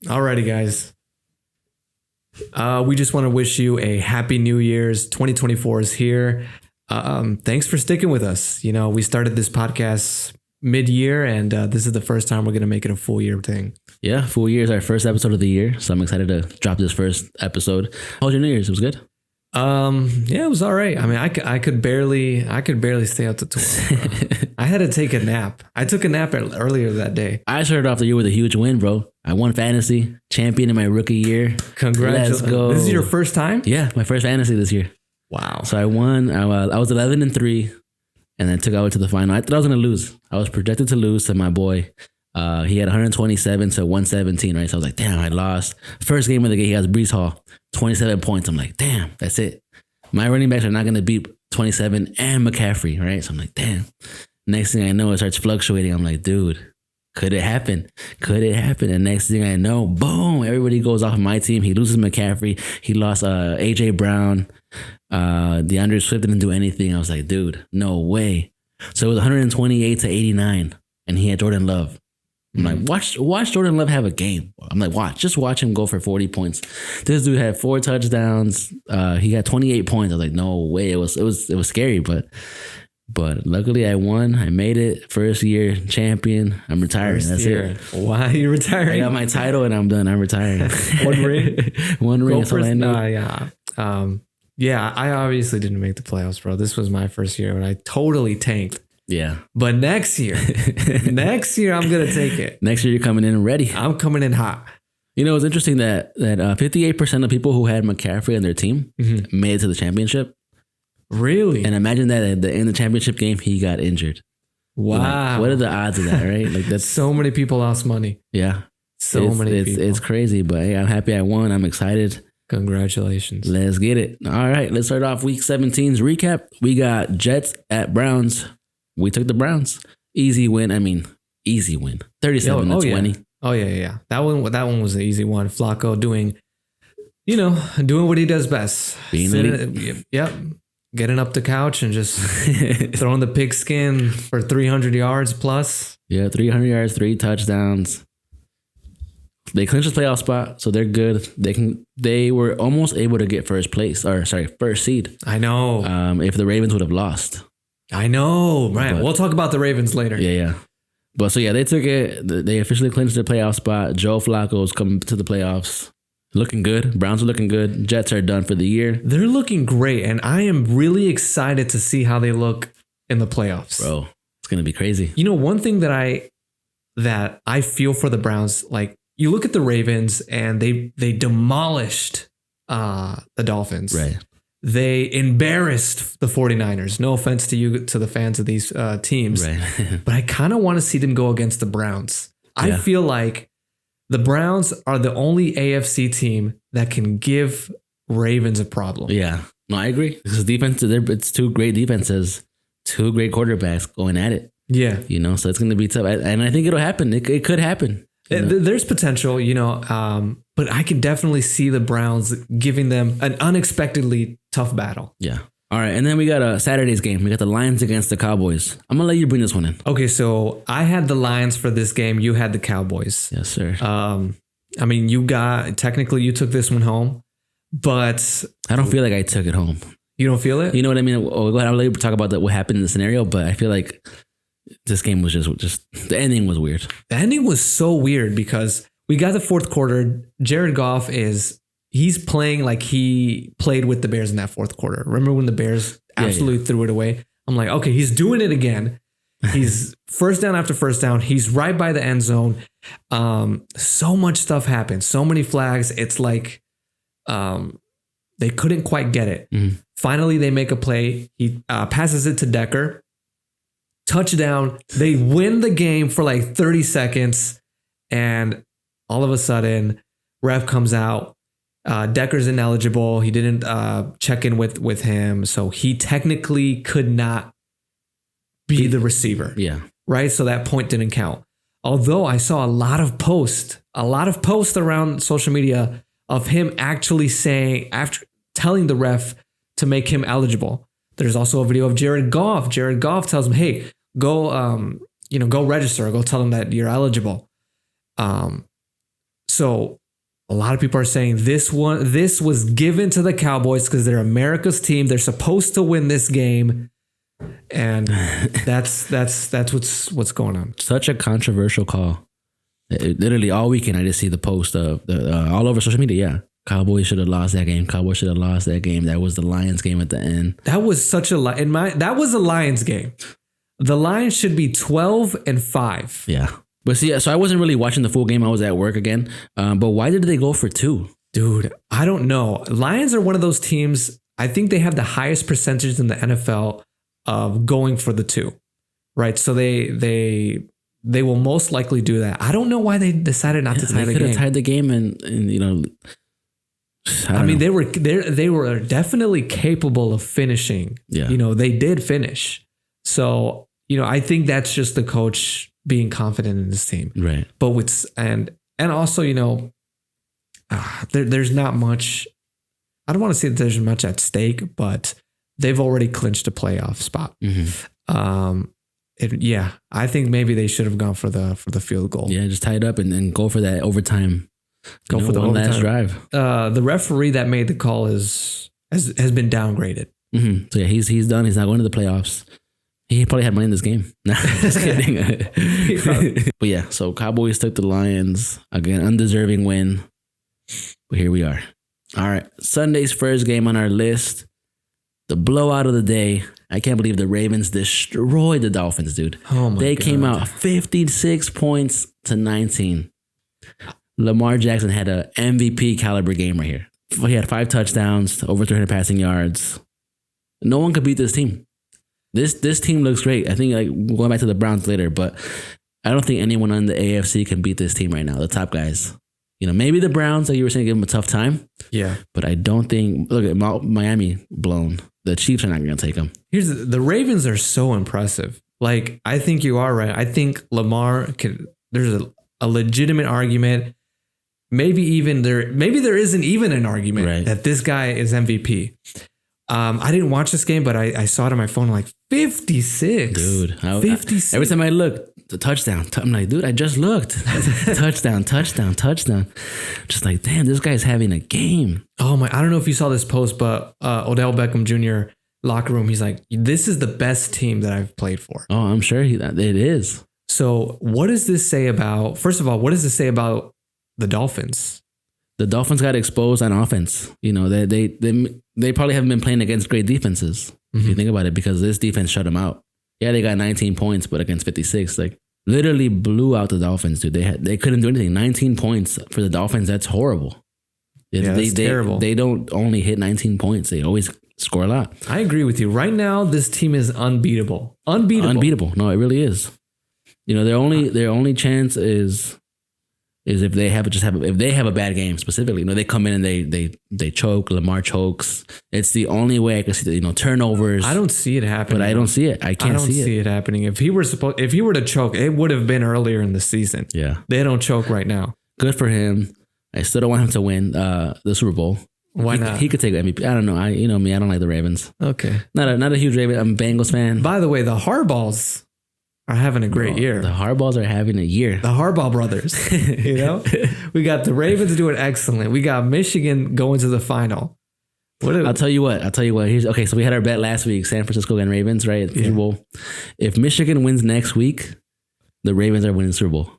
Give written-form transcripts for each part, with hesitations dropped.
Alrighty, guys. We just want to wish you a happy New Year's. 2024 is here. Thanks for sticking with us. You know, we started this podcast mid-year, and this is the first time we're going to make it a full year thing. Yeah, full year is our first episode of the year, so I'm excited to drop this first episode. How was your New Year's? It was good? Yeah, it was all right. I mean, I could barely stay up to 12. I had to take a nap. I took a nap earlier that day. I started off the year with a huge win, bro. I won fantasy, champion in my rookie year. Congratulations. Let's go. This is your first time? Yeah, my first fantasy this year. Wow. So I won. I was 11-3, and then took out to the final. I thought I was going to lose. I was projected to lose to my boy. He had 127 to 117, right? So I was like, damn, I lost. First game of the game, he has Brees Hall, 27 points. I'm like, damn, that's it. My running backs are not going to beat 27 and McCaffrey, right? So I'm like, damn. Next thing I know, it starts fluctuating. I'm like, dude, could it happen? Could it happen? And next thing I know, boom, everybody goes off of my team. He loses McCaffrey. He lost A.J. Brown. DeAndre Swift didn't do anything. I was like, dude, no way. So it was 128 to 89, and he had Jordan Love. I'm like, watch Jordan Love have a game. I'm like, just watch him go for 40 points. This dude had 4 touchdowns. He got 28 points. I was like, no way. It was scary, but luckily I won. I made it. First year champion. I'm retiring. That's it. Why are you retiring? I got my title and I'm done. I'm retiring. One ring? One ring. That's all I know. Yeah, I obviously didn't make the playoffs, bro. This was my first year and I totally tanked. Yeah. But next year, I'm going to take it. Next year you're coming in ready. I'm coming in hot. You know, it's interesting that 58% of people who had McCaffrey on their team made it to the championship. Really? And imagine that in the championship game, he got injured. Wow. Like, what are the odds of that, right? Like that's so many people lost money. Yeah. Many people. It's crazy, but hey, I'm happy I won. I'm excited. Congratulations. Let's get it. All right, let's start off week 17's recap. We got Jets at Browns. We took the Browns. Easy win. 37-20. Oh yeah. That one was an easy one. Flacco doing what he does best. Yep. Getting up the couch and just throwing the pigskin for 300 yards plus. Yeah, 300 yards, 3 touchdowns. They clinched the playoff spot, so they're good. They were almost able to get first seed. I know. If the Ravens would have lost. I know, right? We'll talk about the Ravens later. Yeah. But so yeah, they took it. They officially clinched the playoff spot. Joe Flacco's coming to the playoffs. Looking good. Browns are looking good. Jets are done for the year. They're looking great, and I am really excited to see how they look in the playoffs. Bro, it's gonna be crazy. You know, one thing that I feel for the Browns, like you look at the Ravens and they demolished the Dolphins. Right. They embarrassed the 49ers. No offense to the fans of these teams. Right. But I kind of want to see them go against the Browns. Yeah. I feel like the Browns are the only AFC team that can give Ravens a problem. Yeah. No, I agree. Because defense, it's 2 great defenses, 2 great quarterbacks going at it. Yeah. You know, so it's going to be tough. And I think it'll happen. It could happen. There's potential, but I can definitely see the Browns giving them an unexpectedly tough battle. Yeah. All right. And then we got a Saturday's game. We got the Lions against the Cowboys. I'm going to let you bring this one in. Okay. So I had the Lions for this game. You had the Cowboys. Yes, sir. You took this one home, but I don't feel like I took it home. You don't feel it? You know what I mean? I'll let you talk about what happened in the scenario, but I feel like this game was just the ending was weird. The ending was so weird because we got the fourth quarter. Jared Goff he's playing like he played with the Bears in that fourth quarter. Remember when the Bears absolutely threw it away? I'm like, okay, he's doing it again. He's first down after first down. He's right by the end zone. So much stuff happened. So many flags. It's like they couldn't quite get it. Mm-hmm. Finally, they make a play. He passes it to Decker. Touchdown. They win the game for like 30 seconds. And all of a sudden, ref comes out. Decker's ineligible. He didn't check in with him. So he technically could not be the receiver. Yeah. Right. So that point didn't count. Although I saw a lot of posts around social media of him actually telling the ref to make him eligible. There's also a video of Jared Goff. Jared Goff tells him, hey, go register, go tell him that you're eligible. So a lot of people are saying this was given to the Cowboys because they're America's team. They're supposed to win this game. And that's what's going on. Such a controversial call. Literally all weekend, I just see the post of all over social media. Yeah, Cowboys should have lost that game. Cowboys should have lost that game. That was the Lions game at the end. That was such that was a Lions game. The Lions should be 12-5. Yeah, but see, so I wasn't really watching the full game. I was at work again. But why did they go for 2? Dude, I don't know. Lions are one of those teams. I think they have the highest percentage in the NFL of going for the 2, right? So they will most likely do that. I don't know why they decided not to tie the game. They could have tied the game, and you know. I mean, they were definitely capable of finishing. Yeah, you know, they did finish. So you know, I think that's just the coach being confident in his team, right? But with and also, you know, there's not much. I don't want to say that there's much at stake, but they've already clinched a playoff spot. Mm-hmm. I think maybe they should have gone for the field goal. Yeah, just tie it up and then go for that overtime. Go for the one overtime. last drive. The referee that made the call has been downgraded. Mm-hmm. So yeah, he's done. He's not going to the playoffs. He probably had money in this game. Nah, just kidding. But yeah, so Cowboys took the Lions again, undeserving win. But here we are. All right, Sunday's first game on our list. The blowout of the day. I can't believe the Ravens destroyed the Dolphins, dude. Oh my God. They came out 56 points to 19. Lamar Jackson had a MVP caliber game right here. He had 5 touchdowns, over 300 passing yards. No one could beat this team. This team looks great. I think going back to the Browns later, but I don't think anyone on the AFC can beat this team right now. The top guys. You know, maybe the Browns, like you were saying, give them a tough time. Yeah. But I don't think, look at Miami blown. The Chiefs are not going to take them. The Ravens are so impressive. Like, I think you are right. I think Lamar there's a legitimate argument. Maybe there isn't even an argument that this guy is MVP. I didn't watch this game, but I saw it on my phone like 56. Dude. 56. Every time I look, the touchdown. I'm like, dude, I just looked. touchdown. Just like, damn, this guy's having a game. Oh my, I don't know if you saw this post, but Odell Beckham Jr. locker room, he's like, this is the best team that I've played for. Oh, I'm sure it is. So what does this say about, first of all, what does this say about the Dolphins? The Dolphins got exposed on offense. You know, they probably haven't been playing against great defenses, if you think about it, because this defense shut them out. Yeah, they got 19 points, but against 56, like literally blew out the Dolphins, dude. They couldn't do anything. 19 points for the Dolphins, that's horrible. That's terrible. They don't only hit 19 points. They always score a lot. I agree with you. Right now, this team is unbeatable. Unbeatable. No, it really is. You know, their only chance is if they have a bad game specifically. You know, they come in and they choke. Lamar chokes. It's the only way I can see turnovers. I don't see it happening. But I don't see it. I don't see it happening. If he were to choke, it would have been earlier in the season. Yeah, they don't choke right now. Good for him. I still don't want him to win the Super Bowl. Why not? He could take the MVP. I don't know. You know me. I don't like the Ravens. Okay, not a huge Ravens. I'm a Bengals fan. By the way, the Harbaughs are having a great year. The Harbaughs are having a year. The Harbaugh brothers. You know, we got the Ravens doing excellent. We got Michigan going to the final. I'll tell you what. Okay, so we had our bet last week: San Francisco and Ravens, right? Super Bowl. If Michigan wins next week, the Ravens are winning Super Bowl.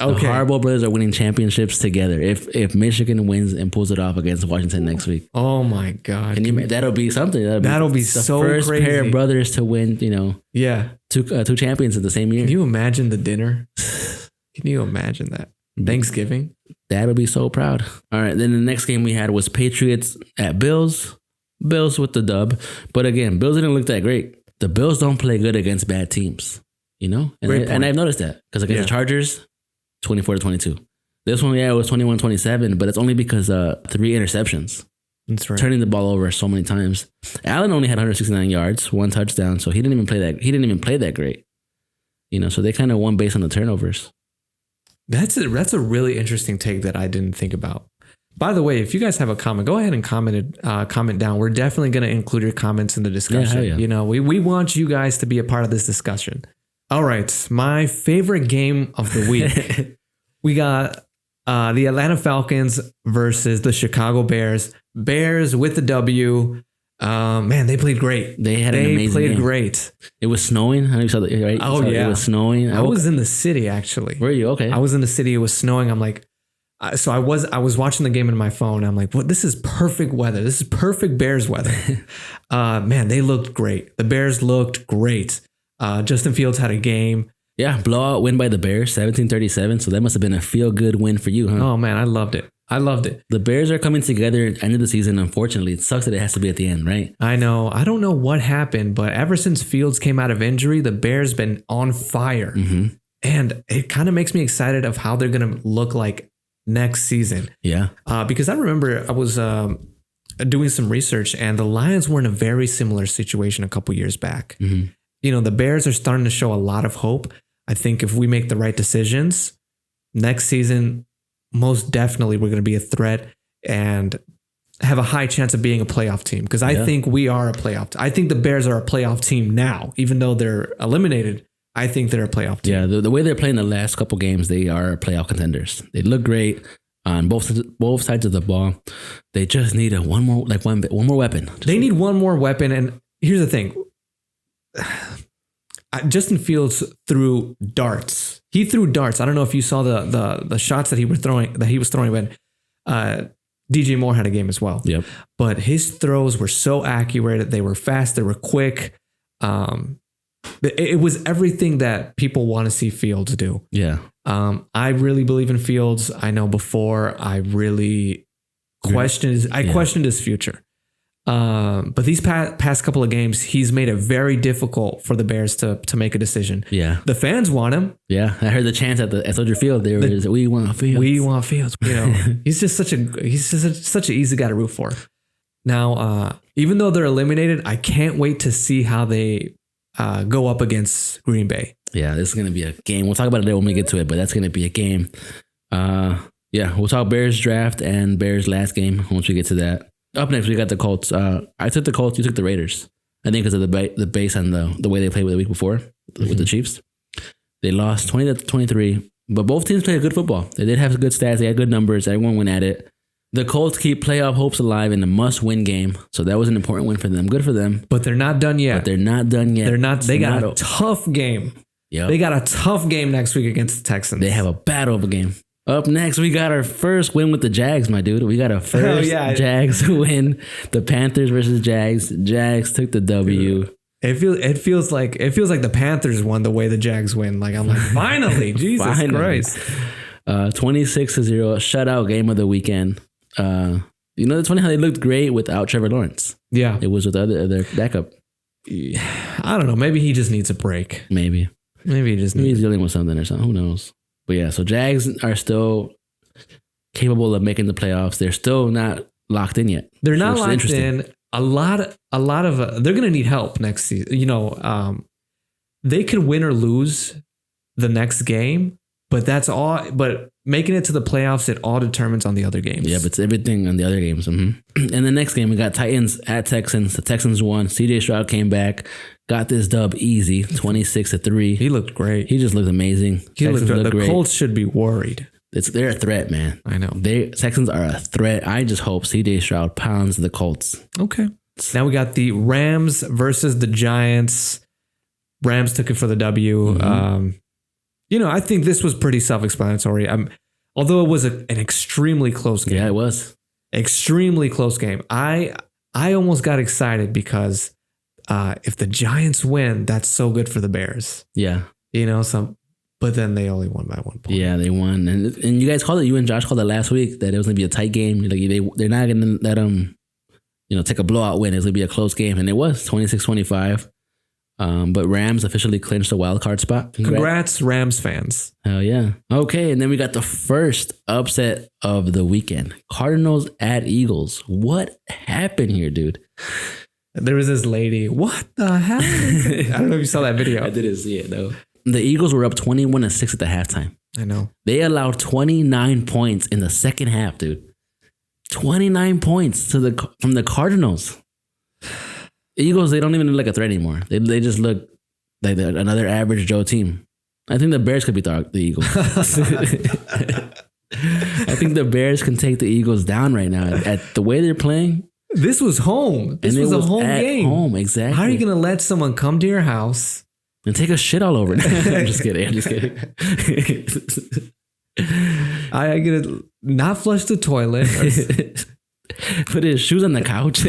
Okay. The Harbaugh brothers are winning championships together. If Michigan wins and pulls it off against Washington next week. Oh my God. That'll be something. That'll be so first crazy. Pair of brothers to win, you know. Yeah. Two champions in the same year. Can you imagine the dinner? Can you imagine that? Thanksgiving? That'll be so proud. All right. Then the next game we had was Patriots at Bills. Bills with the dub. But again, Bills didn't look that great. The Bills don't play good against bad teams. You know? And I've noticed that. Because against the Chargers, 24-22. This one, it was 21-27, but it's only because 3 interceptions. That's right. Turning the ball over so many times. Allen only had 169 yards, 1 touchdown, so he didn't even play that great. You know, so they kind of won based on the turnovers. That's a really interesting take that I didn't think about. By the way, if you guys have a comment, go ahead and comment down. We're definitely going to include your comments in the discussion. Yeah. You know, we want you guys to be a part of this discussion. All right, my favorite game of the week. We got The Atlanta Falcons versus the Chicago Bears. Bears with the W. Man, they played great. They an amazing played game. Great. It was snowing. I know you saw that, right? Oh, yeah. It was snowing. I was in the city, actually. Were you? Okay. I was in the city. It was snowing. I'm like, so I was watching the game in my phone. I'm like, what? This is perfect weather. This is perfect Bears weather. Man, they looked great. The Bears looked great. Justin Fields had a game. Yeah, blowout win by the Bears, 17-37. So that must have been a feel-good win for you, huh? Oh, man, I loved it. The Bears are coming together at the end of the season. Unfortunately, it sucks that it has to be at the end, right? I know. I don't know what happened, but ever since Fields came out of injury, the Bears been on fire. Mm-hmm. And it kind of makes me excited of how they're going to look like next season. Yeah. Because I remember I was doing some research and the Lions were in a very similar situation a couple years back. Mm-hmm. The Bears are starting to show a lot of hope. I think if we make the right decisions next season, most definitely we're going to be a threat and have a high chance of being a playoff team. Because I think we are a playoff team. I think the Bears are a playoff team now, even though they're eliminated. I think they're a playoff team. Yeah, the way they're playing the last couple games, they are playoff contenders. They look great on both sides of the ball. They just need one more weapon. They need one more weapon. And here's the thing. Justin Fields threw darts. He threw darts. I don't know if you saw the shots that he was throwing when DJ Moore had a game as well. Yep. But his throws were so accurate. They were fast. They were quick. It was everything that people want to see Fields do. Yeah. I really believe in Fields. I know before I really questioned his future. But these past couple of games, he's made it very difficult for the Bears to make a decision. Yeah. The fans want him. Yeah. I heard the chants at Soldier Field. We want Fields. We want Fields. He's just such an easy guy to root for. Now, even though they're eliminated, I can't wait to see how they go up against Green Bay. Yeah, this is going to be a game. We'll talk about it when we get to it, but that's going to be a game. We'll talk Bears draft and Bears last game once we get to that. Up next, we got the Colts. I took the Colts. You took the Raiders. I think because of the base and the way they played the week before with the Chiefs. They lost 20-23, but both teams played good football. They did have good stats. They had good numbers. Everyone went at it. The Colts keep playoff hopes alive in a must-win game, so that was an important win for them. Good for them. But they're not done yet. They got a tough game. Yep. They got a tough game next week against the Texans. They have a battle of a game. Up next, we got our first win with the Jags, my dude. We got our first Jags win. The Panthers versus Jags. Jags took the W. It feels like the Panthers won the way the Jags win. Like I'm like, finally, Jesus Christ. 26-0, shutout game of the weekend. It's funny how they looked great without Trevor Lawrence. Yeah, it was with other backup. I don't know. Maybe he just needs a break. Maybe he's dealing with something or something. Who knows? But yeah, so Jags are still capable of making the playoffs. They're still not locked in yet. They're not locked in. A lot of they're going to need help next season. They could win or lose the next game, but that's all. But making it to the playoffs, it all determines on the other games. Yeah, but it's everything on the other games. Mm-hmm. And the next game, we got Titans at Texans. The Texans won. CJ Stroud came back, got this dub easy, 26-3. He looked great. He just looked amazing. The Colts should be worried. They're a threat, man. I know. Texans are a threat. I just hope CJ Stroud pounds the Colts. Okay. Now we got the Rams versus the Giants. Rams took it for the W. Mm-hmm. I think this was pretty self-explanatory. Although it was an extremely close game. Yeah, it was. Extremely close game. I almost got excited because if the Giants win, that's so good for the Bears. Yeah. But then they only won by 1 point. Yeah, they won. And you guys called it, you and Josh called it last week that it was going to be a tight game. Like they're not going to let take a blowout win. It's going to be a close game. And it was 26-25. But Rams officially clinched the wild card spot. Congrats, Rams fans. Hell yeah. Okay, and then we got the first upset of the weekend. Cardinals at Eagles. What happened here, dude? There was this lady. What the hell? I don't know if you saw that video. I didn't see it, though. The Eagles were up 21-6 at the halftime. I know. They allowed 29 points in the second half, dude. 29 points from the Cardinals. Eagles, they don't even look like a threat anymore. They just look like another average Joe team. I think the Bears could beat the Eagles. I think the Bears can take the Eagles down right now at the way they're playing. This was home. This was a home game. Home, exactly. How are you going to let someone come to your house and take a shit all over it? I'm just kidding. I get to not flush the toilet. Put his shoes on the couch.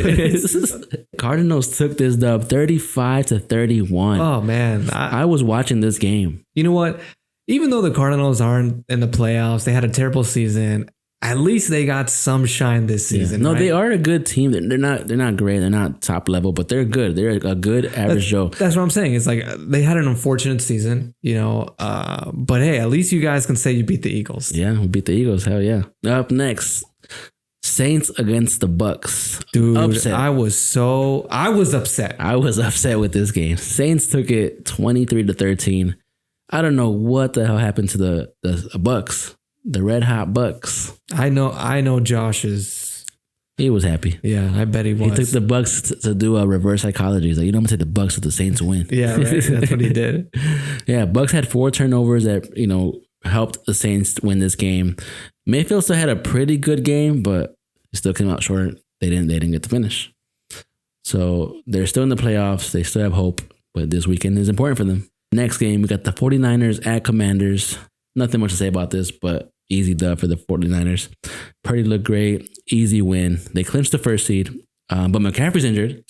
Cardinals took this dub 35-31. Oh, man. I was watching this game. You know what? Even though the Cardinals aren't in the playoffs, they had a terrible season. At least they got some shine this season. No, right? they are a good team. They're not great. They're not top level, but they're good. They're a good average Joe. That's what I'm saying. It's like they had an unfortunate season, you know. But hey, at least you guys can say you beat the Eagles. Yeah, we beat the Eagles. Hell yeah. Up next, Saints against the Bucks. Dude, upset. I was upset. I was upset with this game. Saints took it 23-13. I don't know what the hell happened to the Bucks. The red hot Bucks. I know Josh is. He was happy. Yeah, I bet he was. He took the Bucks to do a reverse psychology. He's like, I'm gonna take the Bucks if the Saints win. Yeah, right. That's what he did. Yeah, Bucks had 4 turnovers that helped the Saints win this game. Mayfield still had a pretty good game, but he still came out short. They didn't get to finish. So they're still in the playoffs. They still have hope, but this weekend is important for them. Next game, we got the 49ers at Commanders. Nothing much to say about this, but easy dub for the 49ers. Purdy looked great. Easy win. They clinched the first seed, but McCaffrey's injured.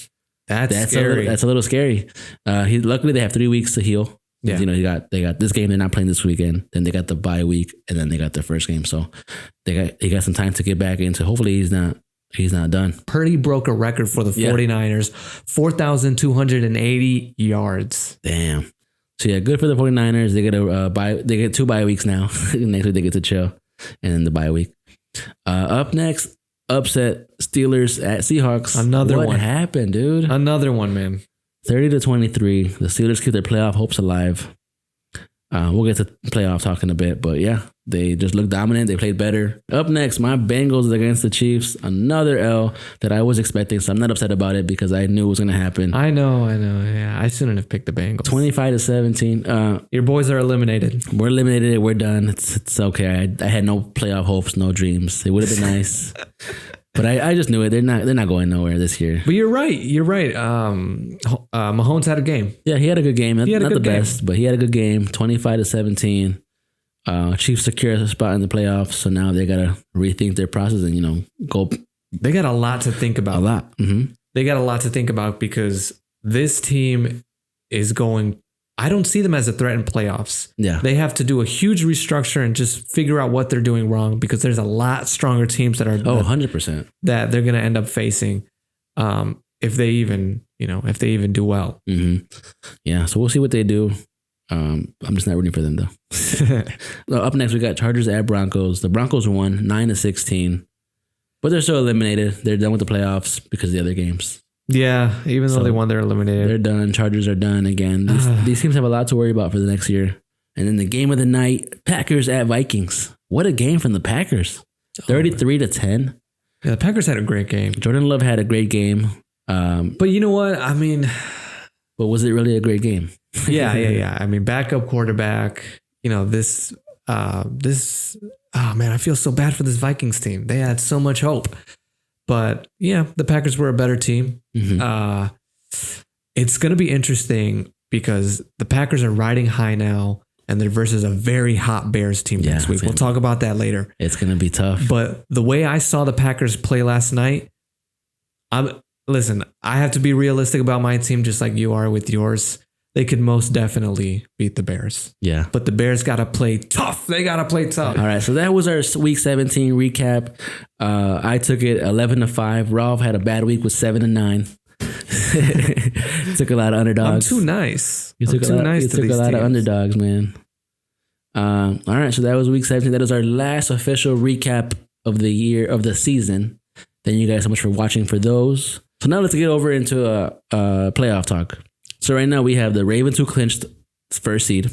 That's scary. That's a little scary. Luckily, they have 3 weeks to heal. Yeah. They got this game. They're not playing this weekend. Then they got the bye week, and then they got their first game. So they got some time to get back into. Hopefully, he's not done. Purdy broke a record for the 49ers, 4,280 yards. Damn. So yeah, good for the 49ers. They get they get 2 bye weeks now. Next week they get to chill, and then the bye week. Up next, upset Steelers at Seahawks. Another one. What happened, dude? Another one, man. 30-23. The Steelers keep their playoff hopes alive. We'll get to playoff talk in a bit, but yeah, they just looked dominant. They played better. Up next, my Bengals against the Chiefs. Another L that I was expecting, so I'm not upset about it because I knew it was going to happen. I know. Yeah, I shouldn't have picked the Bengals. 25-17. Your boys are eliminated. We're eliminated. We're done. It's okay. I had no playoff hopes, no dreams. It would have been nice. But I just knew it. They're not going nowhere this year. But you're right. Mahomes had a game. Yeah, he had a good game. Not the game. best, but he had a good game. 25-17. Chiefs secure a spot in the playoffs, so now they gotta rethink their process and go. They got a lot to think about. A lot. Mm-hmm. They got a lot to think about because this team is going. I don't see them as a threat in playoffs. Yeah. They have to do a huge restructure and just figure out what they're doing wrong because there's a lot stronger teams that are 100% that they're going to end up facing if they even do well. Mm-hmm. Yeah. So we'll see what they do. I'm just not rooting for them though. Up next, we got Chargers at Broncos. The Broncos won 9-16, but they're still eliminated. They're done with the playoffs because of the other games. Yeah, even though they won, they're eliminated. They're done. Chargers are done again. These teams have a lot to worry about for the next year. And then the game of the night, Packers at Vikings. What a game from the Packers. 33-10. Yeah, the Packers had a great game. Jordan Love had a great game. But you know what? I mean... But was it really a great game? Yeah. I mean, backup quarterback. This... oh, man, I feel so bad for this Vikings team. They had so much hope. But yeah, the Packers were a better team. Mm-hmm. It's going to be interesting because the Packers are riding high now and they're versus a very hot Bears team next week. We'll talk about that later. It's going to be tough. But the way I saw the Packers play last night, I have to be realistic about my team just like you are with yours. They could most definitely beat the Bears. Yeah. But the Bears got to play tough. They got to play tough. All right. So that was our week 17 recap. I took it 11-5. Rolf had a bad week with 7-9. Took a lot of underdogs. I'm too nice. You took a lot of underdogs, man. All right. So that was week 17. That is our last official recap of the year, of the season. Thank you guys so much for watching for those. So now let's get over into playoff talk. So right now we have the Ravens who clinched first seed.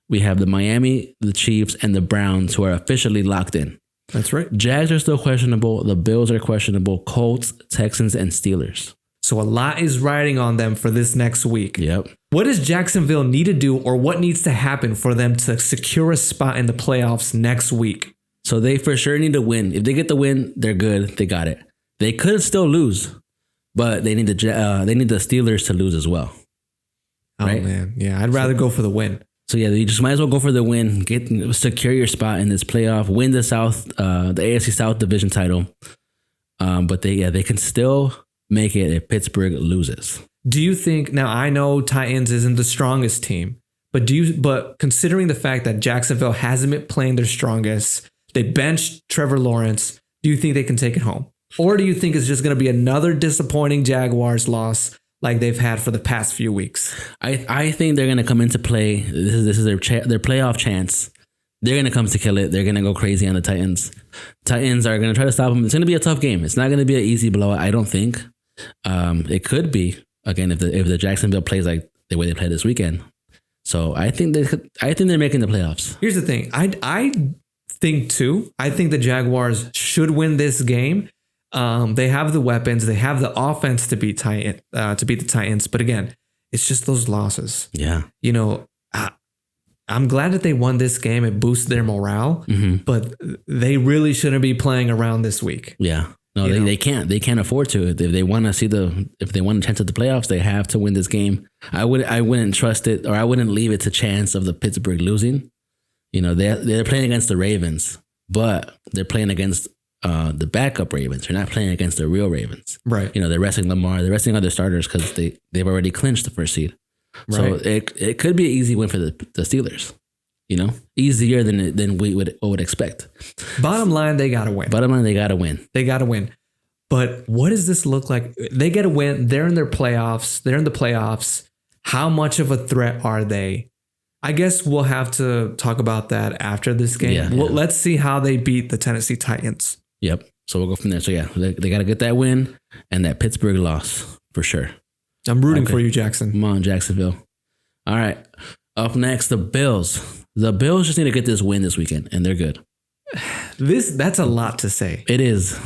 We have the Miami, the Chiefs, and the Browns who are officially locked in. That's right. Jags are still questionable. The Bills are questionable. Colts, Texans, and Steelers. So a lot is riding on them for this next week. Yep. What does Jacksonville need to do or what needs to happen for them to secure a spot in the playoffs next week? So they for sure need to win. If they get the win, they're good. They got it. They could still lose, but they need the Steelers to lose as well. Right? Oh man, yeah, I'd rather go for the win. So yeah, you just might as well go for the win. Secure your spot in this playoff. Win the the AFC South division title. But they can still make it if Pittsburgh loses. Do you think now? I know Titans isn't the strongest team, but considering the fact that Jacksonville hasn't been playing their strongest, they benched Trevor Lawrence. Do you think they can take it home, or do you think it's just going to be another disappointing Jaguars loss like they've had for the past few weeks? I think they're going to come into play. This is their playoff chance. They're going to come to kill it. They're going to go crazy on the Titans. Titans are going to try to stop them. It's going to be a tough game. It's not going to be an easy blowout, I don't think. It could be, again, if the Jacksonville plays like the way they played this weekend. So I think they're making the playoffs. Here's the thing. I think too. I think the Jaguars should win this game. They have the weapons. They have the offense to beat the Titans. But again, it's just those losses. Yeah. I'm glad that they won this game. It boosts their morale, but they really shouldn't be playing around this week. Yeah. No, they can't. They can't afford to. If they want to if they want a chance at the playoffs, they have to win this game. I wouldn't trust it, or I wouldn't leave it to chance of the Pittsburgh losing. They're playing against the Ravens, but they're playing against the backup Ravens. They're not playing against the real Ravens. Right. They're resting Lamar. They're resting other starters because they've already clinched the first seed. So it could be an easy win for the Steelers, easier than we would expect. Bottom line, they got to win. They got to win. But what does this look like? They get a win. They're in their playoffs. They're in the playoffs. How much of a threat are they? I guess we'll have to talk about that after this game. Yeah. Let's see how they beat the Tennessee Titans. Yep. So we'll go from there. So yeah, they got to get that win and that Pittsburgh loss for sure. I'm rooting for you, Jackson. Come on, Jacksonville. All right. Up next, the Bills. The Bills just need to get this win this weekend, and they're good. That's a lot to say. It is.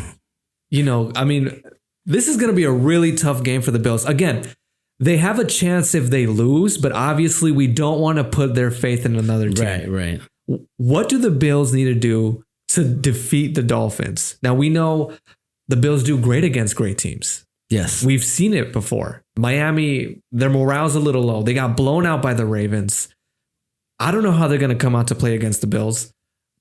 This is going to be a really tough game for the Bills. Again, they have a chance if they lose, but obviously we don't want to put their faith in another team. Right. What do the Bills need to do to defeat the Dolphins? Now, we know the Bills do great against great teams. Yes. We've seen it before. Miami, their morale's a little low. They got blown out by the Ravens. I don't know how they're going to come out to play against the Bills.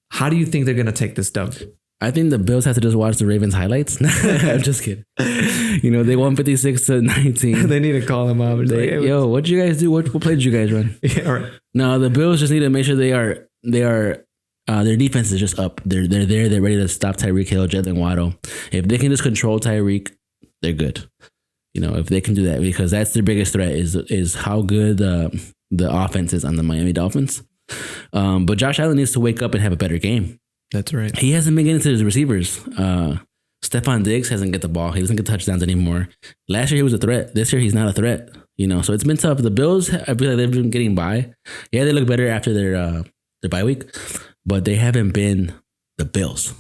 How do you think they're going to take this dub? I think the Bills have to just watch the Ravens highlights. I'm just kidding. They won 56-19. They need to call them up. Yo, what did you guys do? What play did you guys run? Yeah, all right. No, the Bills just need to make sure their defense is just up. They're there. They're ready to stop Tyreek Hill, Jalen Waddle. If they can just control Tyreek, they're good. If they can do that, because that's their biggest threat is how good the offense is on the Miami Dolphins. But Josh Allen needs to wake up and have a better game. That's right. He hasn't been getting to his receivers. Stephon Diggs hasn't get the ball. He doesn't get touchdowns anymore. Last year he was a threat. This year he's not a threat. So it's been tough. The Bills, I feel like they've been getting by. Yeah, they look better after their bye week, but they haven't been the Bills.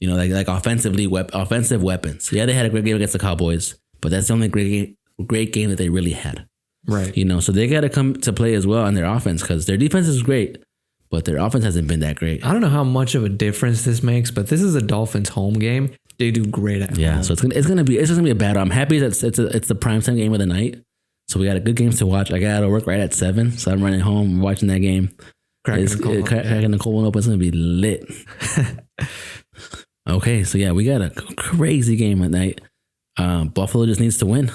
Like offensive weapons. Yeah, they had a great game against the Cowboys, but that's the only great game that they really had. Right. So they got to come to play as well on their offense, because their defense is great, but their offense hasn't been that great. I don't know how much of a difference this makes, but this is a Dolphins home game. They do great at home. Yeah, so it's gonna be a battle. I'm happy that it's the primetime game of the night, so we got a good game to watch. I got to work right at 7, so I'm running home watching that game. Cracking the cold one open. It's gonna be lit. Okay, so yeah, we got a crazy game at night. Buffalo just needs to win.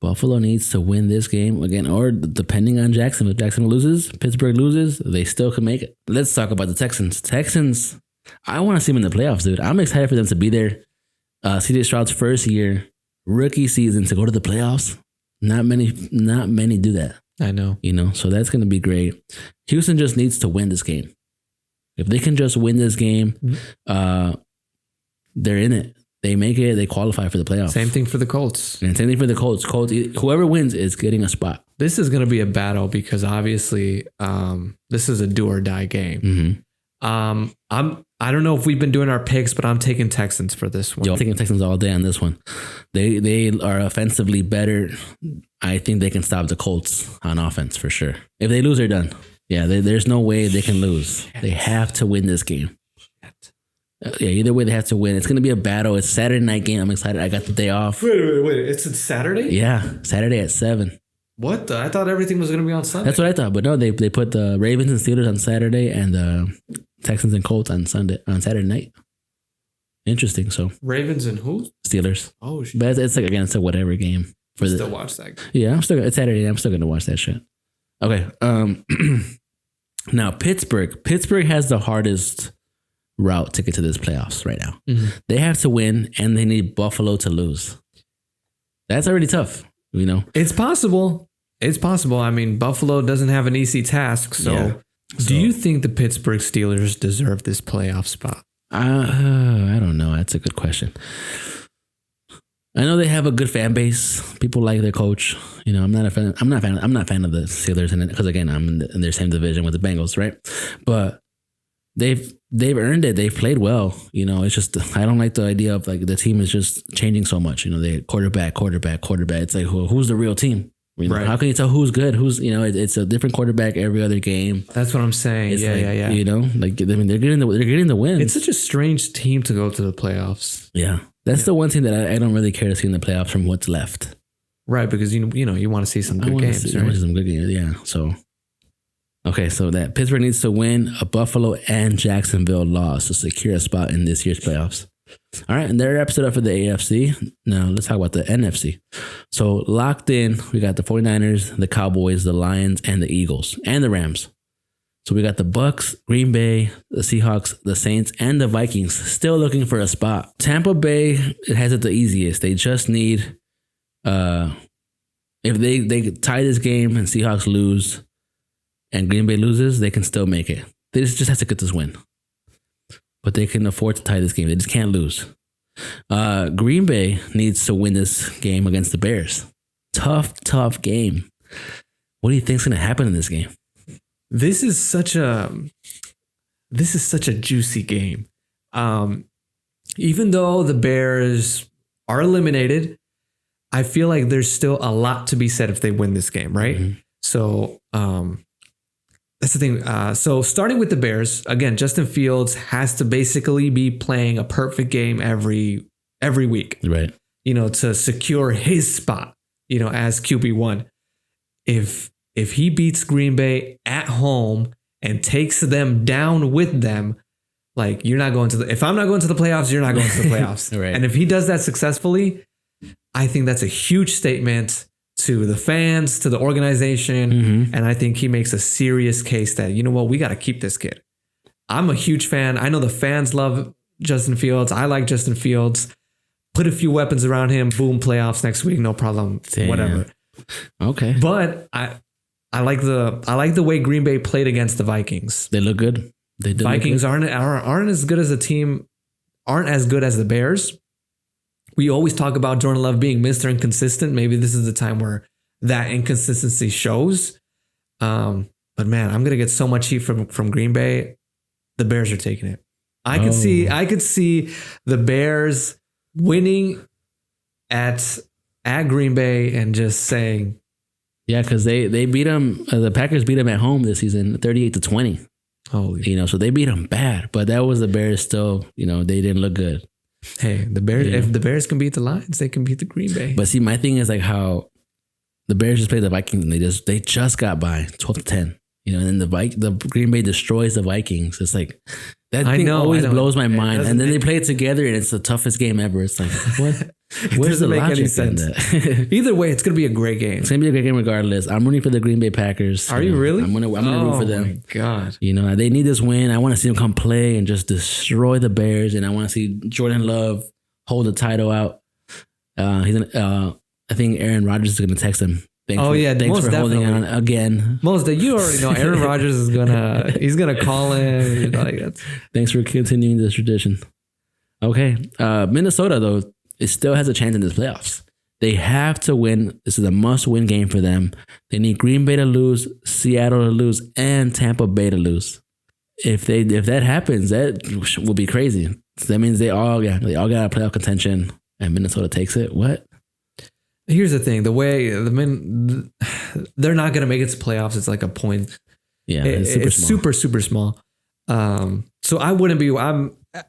Buffalo needs to win this game again, or depending on Jacksonville. If Jacksonville loses, Pittsburgh loses, they still can make it. Let's talk about the Texans. Texans, I want to see them in the playoffs, dude. I'm excited for them to be there. CJ Stroud's first year, rookie season, to go to the playoffs. Not many do that. I know. So that's going to be great. Houston just needs to win this game. If they can just win this game, they're in it. They make it. They qualify for the playoffs. Same thing for the Colts. And same thing for the Colts. Whoever wins is getting a spot. This is going to be a battle because obviously this is a do or die game. Mm-hmm. I don't know if we've been doing our picks, but I'm taking Texans for this one. I'm taking Texans all day on this one. They are offensively better. I think they can stop the Colts on offense for sure. If they lose, they're done. Yeah, there's no way they can lose. They have to win this game. Yeah, either way they have to win. It's gonna be a battle. It's Saturday night game. I'm excited. I got the day off. Wait. It's a Saturday? Yeah, Saturday at 7. What? I thought everything was going to be on Sunday. That's what I thought, but no, they put the Ravens and Steelers on Saturday and the Texans and Colts on Saturday night. Interesting. So Ravens and who? Steelers. Oh shit. But it's like, again, it's a whatever game. Still watch that game. Yeah, it's Saturday. I'm still gonna watch that shit. Okay. Now Pittsburgh. Pittsburgh has the hardest route to get to this playoffs right now. Mm-hmm. They have to win and they need Buffalo to lose. That's already tough, you know. It's possible. I mean, Buffalo doesn't have an easy task. So, do you think the Pittsburgh Steelers deserve this playoff spot? I don't know. That's a good question. I know they have a good fan base. People like their coach. You know, I'm not a fan of the Steelers because again, I'm in their same division with the Bengals, right? But they've earned it. They've played well. You know, it's just I don't like the idea of like the team is just changing so much. You know, they quarterback. It's like who's the real team? You know, right. How can you tell who's good? Who's, you know, it's a different quarterback every other game. That's what I'm saying. It's Yeah. You know, like I mean, they're getting the wins. It's such a strange team to go to the playoffs. Yeah, that's the one thing that I don't really care to see in the playoffs from what's left. Right, because you know you want to see some good games. I want to see some good games. Yeah. So, okay, so that Pittsburgh needs to win a Buffalo and Jacksonville loss to secure a spot in this year's playoffs. All right, and there wraps it up for the AFC. Now let's talk about the NFC. So locked in, we got the 49ers, the Cowboys, the Lions, and the Eagles, and the Rams. So we got the Bucks, Green Bay, the Seahawks, the Saints, and the Vikings still looking for a spot. Tampa Bay, it has it the easiest. They just need, if they tie this game and Seahawks lose and Green Bay loses, they can still make it. They just have to get this win. But they can afford to tie this game. They just can't lose. Green Bay needs to win this game against the Bears. Tough game. What do you think's going to happen in this game? This is such a juicy game. Even though the Bears are eliminated, I feel like there's still a lot to be said if they win this game, right? Mm-hmm. So that's the thing. So starting with the Bears, again, Justin Fields has to basically be playing a perfect game every week, right? You know, to secure his spot, you know, as QB1. If he beats Green Bay at home and takes them down with them, like you're not going to if I'm not going to the playoffs, you're not going to the playoffs. Right. And if he does that successfully, I think that's a huge statement to the fans, to the organization. Mm-hmm. And I think he makes a serious case that, you know what, we got to keep this kid. I'm a huge fan. I know the fans love Justin Fields. I like Justin Fields. Put a few weapons around him. Boom, playoffs next week. No problem. Damn. Whatever. Okay. But I like the way Green Bay played against the Vikings. They look good. They did. Vikings aren't as good as a team, aren't as good as the Bears. We always talk about Jordan Love being Mr. Inconsistent. Maybe this is the time where that inconsistency shows. But man, I'm gonna get so much heat from Green Bay. The Bears are taking it. I could see the Bears winning at Green Bay and just saying, yeah, because they beat them. The Packers beat them at home this season, 38-20. Holy, you know, so they beat them bad. But that was the Bears still. You know, they didn't look good. Hey, the Bears. Yeah. If the Bears can beat the Lions, they can beat the Green Bay. But see, my thing is like how the Bears just played the Vikings and they just got by 12-10. You know, and then the Green Bay destroys the Vikings. It's like that thing always blows my mind. And then they play it together and it's the toughest game ever. It's like, what? Where's the logic in that? Either way, it's gonna be a great game. It's gonna be a great game regardless. I'm rooting for the Green Bay Packers. Are you really? I'm gonna root for them. Oh my God. You know, they need this win. I want to see them come play and just destroy the Bears. And I want to see Jordan Love hold the title out. I think Aaron Rodgers is gonna text him. Thanks for holding on again. You already know Aaron Rodgers is gonna call in. Thanks for continuing this tradition. Okay, Minnesota though, it still has a chance in this playoffs. They have to win. This is a must-win game for them. They need Green Bay to lose, Seattle to lose, and Tampa Bay to lose. If that happens, that will be crazy. So that means they all got a playoff contention, and Minnesota takes it. What? Here's the thing: the way they're not going to make it to playoffs. It's like a point. Yeah, it's super small. So I wouldn't be.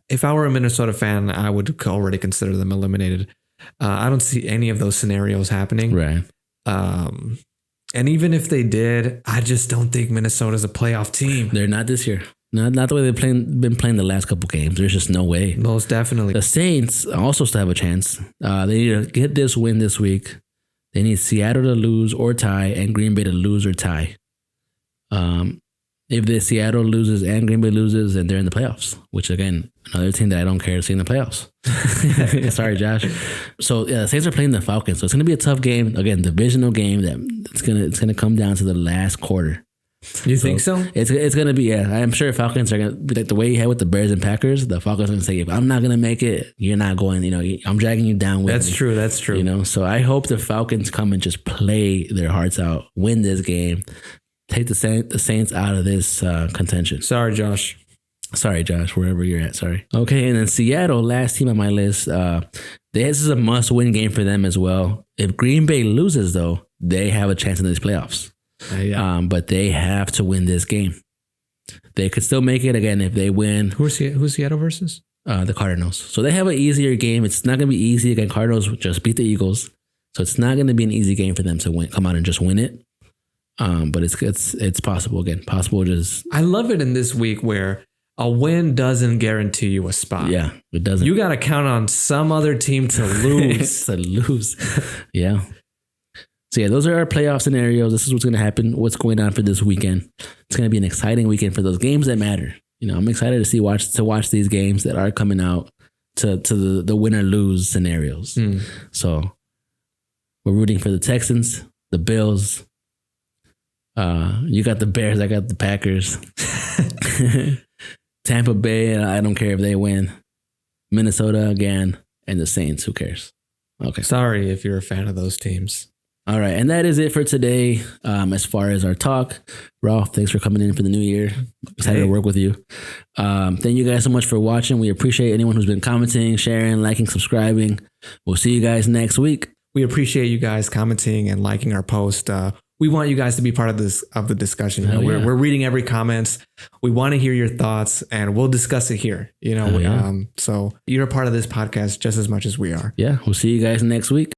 if I were a Minnesota fan, I would already consider them eliminated. I don't see any of those scenarios happening. Right. And even if they did, I just don't think Minnesota's a playoff team. They're not this year. Not the way they've been playing the last couple games. There's just no way. Most definitely. The Saints also still have a chance. They need to get this win this week. They need Seattle to lose or tie and Green Bay to lose or tie. If the Seattle loses and Green Bay loses, then they're in the playoffs, which again, another team that I don't care to see in the playoffs. Sorry, Josh. So yeah, the Saints are playing the Falcons. So it's going to be a tough game. Again, divisional game that it's going to come down to the last quarter. You think so? It's going to be, yeah. I'm sure Falcons are going to be like the way you had with the Bears and Packers. The Falcons are going to say, if I'm not going to make it, you're not going, I'm dragging you down with That's me. true. That's true. So I hope the Falcons come and just play their hearts out, win this game, take the Saints out of this contention. Sorry, Josh, wherever you're at. Sorry. Okay, and then Seattle, last team on my list. This is a must-win game for them as well. If Green Bay loses, though, they have a chance in these playoffs. But they have to win this game. They could still make it again if they win. Who's Seattle versus? The Cardinals. So they have an easier game. It's not going to be easy again. Cardinals just beat the Eagles, so it's not going to be an easy game for them to come out and just win it. But it's possible again. Possible just. I love it in this week where a win doesn't guarantee you a spot. Yeah, it doesn't. You got to count on some other team to lose. Yeah. So yeah, those are our playoff scenarios. This is what's going to happen. What's going on for this weekend? It's going to be an exciting weekend for those games that matter. I'm excited to watch these games that are coming out to the win or lose scenarios. So we're rooting for the Texans, the Bills. You got the Bears, I got the Packers. Tampa Bay, I don't care if they win. Minnesota again, and the Saints, who cares? Okay. Sorry if you're a fan of those teams. All right, and that is it for today. As far as our talk, Ralph, thanks for coming in for the new year. Excited to work with you. Thank you guys so much for watching. We appreciate anyone who's been commenting, sharing, liking, subscribing. We'll see you guys next week. We appreciate you guys commenting and liking our post. We want you guys to be part of the discussion. We're reading every comments. We want to hear your thoughts, and we'll discuss it here. So you're a part of this podcast just as much as we are. Yeah, we'll see you guys next week.